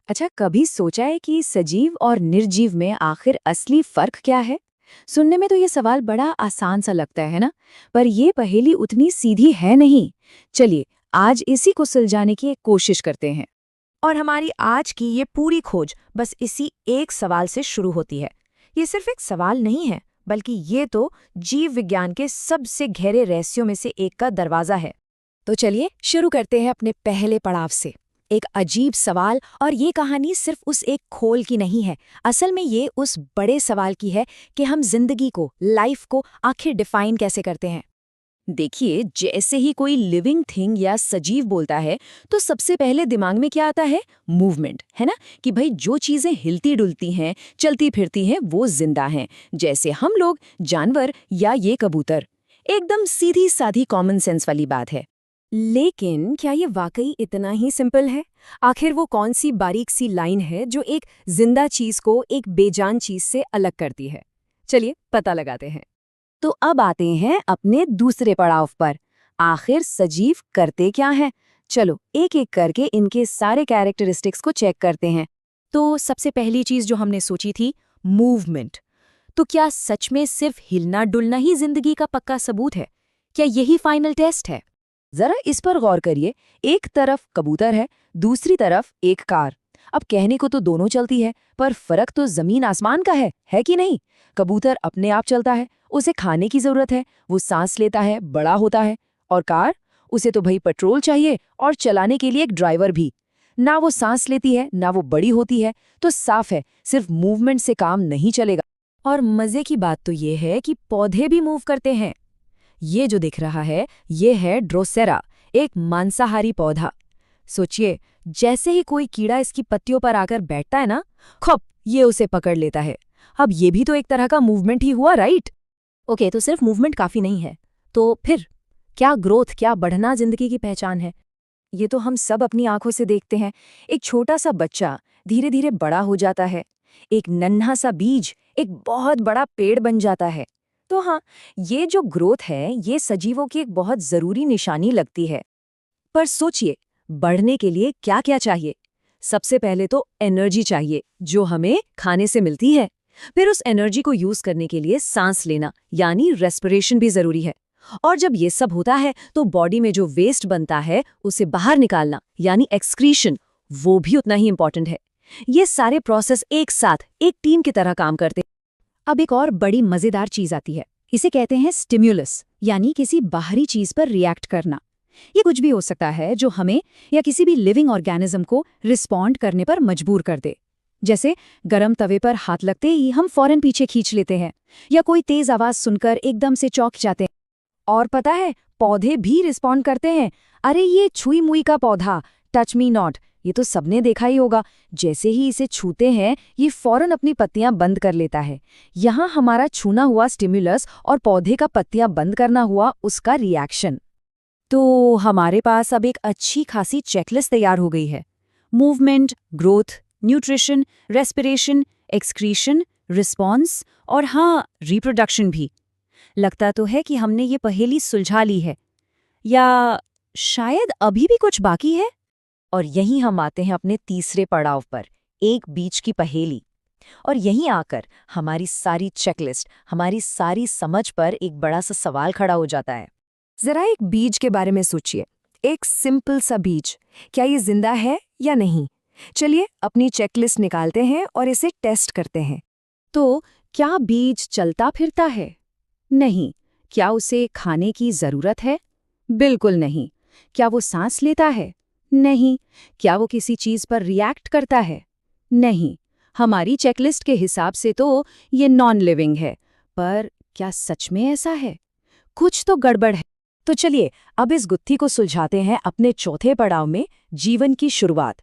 अच्छा, कभी सोचा है कि सजीव और निर्जीव में आखिर असली फर्क क्या है? सुनने में तो ये सवाल बड़ा आसान सा लगता है ना, पर ये पहेली उतनी सीधी है नहीं। चलिए, आज इसी को सुलझाने की एक कोशिश करते हैं। और हमारी आज की ये पूरी खोज बस इसी एक सवाल से शुरू होती है। ये सिर्फ एक सवाल नहीं है, बल्कि ये तो जीव विज्ञान के सबसे गहरे रहस्यों में से एक का दरवाजा है। तो चलिए शुरू करते हैं अपने पहले पड़ाव से। एक अजीब सवाल, और ये कहानी सिर्फ उस एक खोल की नहीं है। असल में ये उस बड़े सवाल की है कि हम जिंदगी को, लाइफ को आखिर डिफाइन कैसे करते हैं। देखिए, जैसे ही कोई लिविंग थिंग या सजीव बोलता है तो सबसे पहले दिमाग में क्या आता है? मूवमेंट, है ना? कि भाई जो चीजें हिलती डुलती हैं, चलती फिरती हैं, वो जिंदा हैं। जैसे हम लोग, जानवर या ये कबूतर। एकदम सीधी साधी कॉमन सेंस वाली बात है। लेकिन क्या ये वाकई इतना ही सिंपल है? आखिर वो कौन सी बारीक सी लाइन है जो एक जिंदा चीज को एक बेजान चीज से अलग करती है? चलिए पता लगाते हैं। तो अब आते हैं अपने दूसरे पड़ाव पर। आखिर सजीव करते क्या हैं? चलो एक एक करके इनके सारे कैरेक्टरिस्टिक्स को चेक करते हैं। तो सबसे पहली चीज जो हमने सोची थी, मूवमेंट। तो क्या सच में सिर्फ हिलना डुलना ही जिंदगी का पक्का सबूत है? क्या यही फाइनल टेस्ट है? जरा इस पर गौर करिए। एक तरफ कबूतर है, दूसरी तरफ एक कार। अब कहने को तो दोनों चलती है, पर फर्क तो जमीन आसमान का है कि नहीं? कबूतर अपने आप चलता है, उसे खाने की जरूरत है, वो सांस लेता है, बड़ा होता है। और कार, उसे तो भाई पेट्रोल चाहिए और चलाने के लिए एक ड्राइवर भी। ना वो सांस लेती है, ना वो बड़ी होती है। तो साफ है, सिर्फ मूवमेंट से काम नहीं चलेगा। और मजे की बात तो ये है कि पौधे भी मूव करते हैं। ये जो दिख रहा है, ये है ड्रोसेरा, एक मांसाहारी पौधा। सोचिए, जैसे ही कोई कीड़ा इसकी पत्तियों पर आकर बैठता है ना, खप, ये उसे पकड़ लेता है। अब ये भी तो एक तरह का मूवमेंट ही हुआ, राइट? ओके, तो सिर्फ मूवमेंट काफी नहीं है। तो फिर क्या ग्रोथ, क्या बढ़ना जिंदगी की पहचान है? ये तो हम सब अपनी आंखों से देखते हैं। एक छोटा सा बच्चा धीरे धीरे बड़ा हो जाता है। एक नन्हा सा बीज एक बहुत बड़ा पेड़ बन जाता है। तो हाँ, ये जो ग्रोथ है, ये सजीवों की एक बहुत जरूरी निशानी लगती है। पर सोचिए, बढ़ने के लिए क्या क्या चाहिए? सबसे पहले तो एनर्जी चाहिए, जो हमें खाने से मिलती है। फिर उस एनर्जी को यूज करने के लिए सांस लेना, यानी रेस्पिरेशन भी जरूरी है। और जब ये सब होता है तो बॉडी में जो वेस्ट बनता है उसे बाहर निकालना, यानी एक्सक्रीशन, वो भी उतना ही इंपॉर्टेंट है। ये सारे प्रोसेस एक साथ एक टीम की तरह काम करते हैं। अब एक और बड़ी मजेदार चीज आती है। इसे कहते हैं स्टिम्युलस, यानी किसी बाहरी चीज पर रिएक्ट करना। ये कुछ भी हो सकता है जो हमें या किसी भी लिविंग ऑर्गेनिज्म को रिस्पॉन्ड करने पर मजबूर कर दे। जैसे गरम तवे पर हाथ लगते ही हम फौरन पीछे खींच लेते हैं, या कोई तेज आवाज सुनकर एकदम से चौंक जाते हैं। और पता है, पौधे भी रिस्पॉन्ड करते हैं। अरे ये छुई मुई का पौधा, टच मी नॉट, ये तो सबने देखा ही होगा। जैसे ही इसे छूते हैं, ये फौरन अपनी पत्तियां बंद कर लेता है। यहाँ हमारा छूना हुआ स्टिम्युलस और पौधे का पत्तियां बंद करना हुआ उसका रिएक्शन। तो हमारे पास अब एक अच्छी खासी चेकलिस्ट तैयार हो गई है। Movement, growth, nutrition, respiration, excretion, response और हाँ, रिप्रोडक्शन भी। लगता तो है कि हमने ये पहेली सुलझा ली है, या शायद अभी भी कुछ बाकी है। और यहीं हम आते हैं अपने तीसरे पड़ाव पर, एक बीच की पहेली। और यहीं आकर हमारी सारी चेकलिस्ट, हमारी सारी समझ पर एक बड़ा सा सवाल खड़ा हो जाता है। जरा एक बीज के बारे में सोचिए। एक सिंपल सा बीज, क्या ये जिंदा है या नहीं? चलिए अपनी चेकलिस्ट निकालते हैं और इसे टेस्ट करते हैं। तो क्या बीज चलता फिरता है? नहीं। क्या उसे खाने की जरूरत है? बिल्कुल नहीं। क्या वो सांस लेता है? नहीं। क्या वो किसी चीज पर रिएक्ट करता है? नहीं। हमारी चेकलिस्ट के हिसाब से तो ये नॉन लिविंग है। पर क्या सच में ऐसा है? कुछ तो गड़बड़ है। तो चलिए अब इस गुत्थी को सुलझाते हैं अपने चौथे पड़ाव में, जीवन की शुरुआत।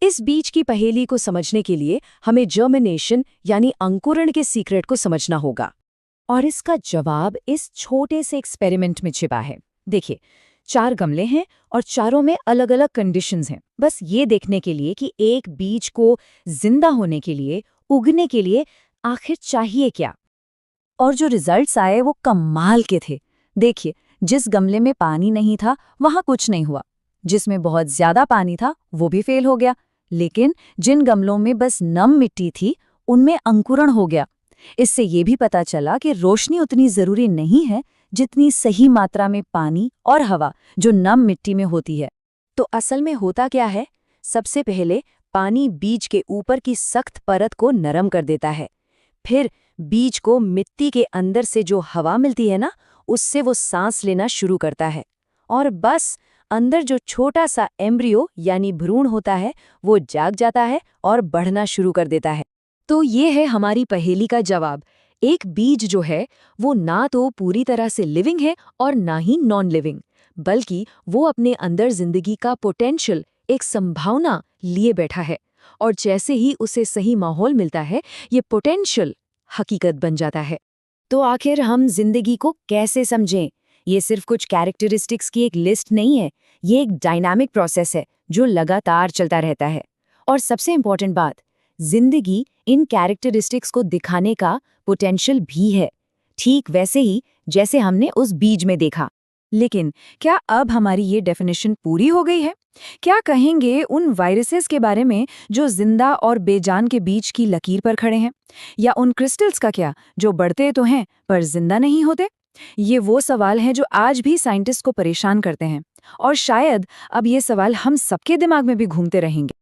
इस बीज की पहेली को समझने के लिए हमें जर्मिनेशन यानी अंकुरण के सीक्रेट को समझना होगा। और इसका जवाब इस छोटे से एक्सपेरिमेंट में छिपा है। देखिए, 4 गमले हैं और चारों में अलग अलग कंडीशंस हैं, बस ये देखने के लिए कि एक बीज को जिंदा होने के लिए, उगने के लिए आखिर चाहिए क्या। और जो रिजल्ट्स आए वो कमाल के थे। देखिए, जिस गमले में पानी नहीं था वहां कुछ नहीं हुआ, जिसमें बहुत ज्यादा पानी था वो भी फेल हो गया, लेकिन जिन गमलों में बस नम मिट्टी थी, उनमें अंकुरण हो गया। इससे ये भी पता चला कि रोशनी उतनी जरूरी नहीं है जितनी सही मात्रा में पानी और हवा जो नम मिट्टी में होती है। तो असल में होता क्या है? सबसे पहले पानी बीज के ऊपर की सख्त परत को नरम कर देता है। फिर बीज को मिट्टी के अंदर से जो हवा मिलती है ना, उससे वो सांस लेना शुरू करता है। और बस अंदर जो छोटा सा एम्ब्रियो यानी भ्रूण होता है, वो जाग जाता है और बढ़ना शुरू कर देता है। तो ये है हमारी पहेली का जवाब। एक बीज जो है वो ना तो पूरी तरह से लिविंग है और ना ही नॉन लिविंग, बल्कि वो अपने अंदर जिंदगी का पोटेंशियल, एक संभावना लिए बैठा है। और जैसे ही उसे सही माहौल मिलता है, ये पोटेंशियल हकीकत बन जाता है। तो आखिर हम जिंदगी को कैसे समझें? ये सिर्फ कुछ कैरेक्टरिस्टिक्स की एक लिस्ट नहीं है, ये एक डायनामिक प्रोसेस है जो लगातार चलता रहता है। और सबसे इम्पोर्टेंट बात, जिंदगी इन कैरेक्टरिस्टिक्स को दिखाने का पोटेंशियल भी है, ठीक वैसे ही जैसे हमने उस बीज में देखा। लेकिन क्या अब हमारी ये डेफिनेशन पूरी हो गई है? क्या कहेंगे उन वायरसेस के बारे में जो जिंदा और बेजान के बीच की लकीर पर खड़े हैं? या उन क्रिस्टल्स का क्या, जो बढ़ते तो हैं पर जिंदा नहीं होते? ये वो सवाल हैं जो आज भी साइंटिस्ट को परेशान करते हैं, और शायद अब ये सवाल हम सबके दिमाग में भी घूमते रहेंगे।